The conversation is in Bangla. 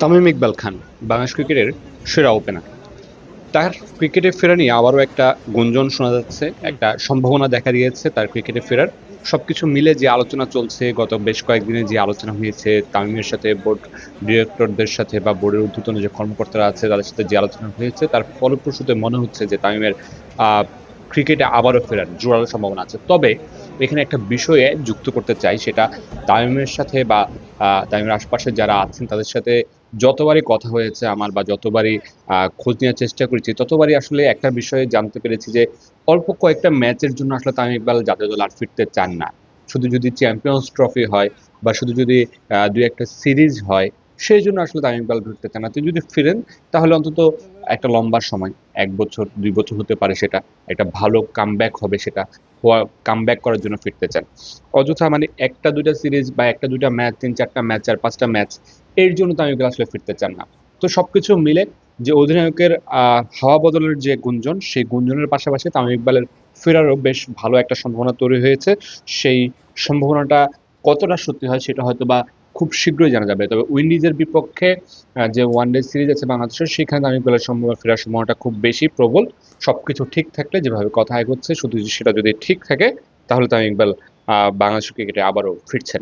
তামিম ইকবাল খান বাংলাদেশ ক্রিকেটের সেরা ওপেনার। তার ক্রিকেটে ফেরা নিয়ে আবারও একটা গুঞ্জন শোনা যাচ্ছে, একটা সম্ভাবনা দেখা দিয়েছে তার ক্রিকেটে ফেরার। সবকিছু মিলে যে আলোচনা চলছে, গত বেশ কয়েকদিনে যে আলোচনা হয়েছে তামিমের সাথে, বোর্ড ডিরেক্টরদের সাথে বা বোর্ডের ঊর্ধ্বতন যে কর্মকর্তারা আছে তাদের সাথে যে আলোচনা হয়েছে, তার ফলপ্রসূতে মনে হচ্ছে যে তামিমের আহ ক্রিকেটে আবারও ফেরার জোরালো সম্ভাবনা আছে। তবে এখানে একটা বিষয়ে যুক্ত করতে চাই, সেটা তামিমের সাথে বা তামিমের আশপাশে যারা আছেন তাদের সাথে যতবারই কথা হয়েছে আমার, বা যতবারই খোঁজ নেওয়ার চেষ্টা করেছি, ততবারই আসলে একটা বিষয়ে জানতে পেরেছি যে অল্প কয়েকটা ম্যাচের জন্য আসলে তামিম ইকবাল জাতীয় দলে আর ফিরতে চান না। শুধু যদি চ্যাম্পিয়ন্স ট্রফি হয় বা শুধু যদি দুই একটা সিরিজ হয়, সেই জন্য আসলে তামিম ইকবাল ফিরতে চান না। তিনি যদি ফিরেন তাহলে অন্তত একটা লম্বা সময়, ১ বছর ২ বছর হতে পারে, সেটা একটা ভালো কামব্যাক হবে, সেটা কামব্যাক করার জন্য ফিরতে চান। অযথা মানে একটা দুইটা সিরিজ বা একটা দুইটা ম্যাচ, ৩-৪টা ম্যাচ, ৪-৫টা ম্যাচ, এর জন্য তামিম ইকবাল আসলে ফিরতে চান না। তো সবকিছু মিলে যে অধিনায়কের হাওয়া বদলের যে গুঞ্জন, সেই গুঞ্জনের পাশাপাশি তামিম ইকবালের ফেরারও বেশ ভালো একটা সম্ভাবনা তৈরি হয়েছে। সেই সম্ভাবনাটা কতটা সত্যি হয় সেটা হয়তোবা খুব শীঘ্রই জানা যাবে। তবে উইন্ডিজের বিপক্ষে যে ওয়ানডে সিরিজ আছে বাংলাদেশের, সেখানে তামিম ইকবালের ফেরার সম্ভাবনাটা খুব বেশি প্রবল। সবকিছু ঠিক থাকলে, যেভাবে কথা এগোচ্ছে, শুধু সেটা যদি ঠিক থাকে, তাহলে তামিম ইকবাল বাংলাদেশ ক্রিকেটে আবারও ফিরছেন।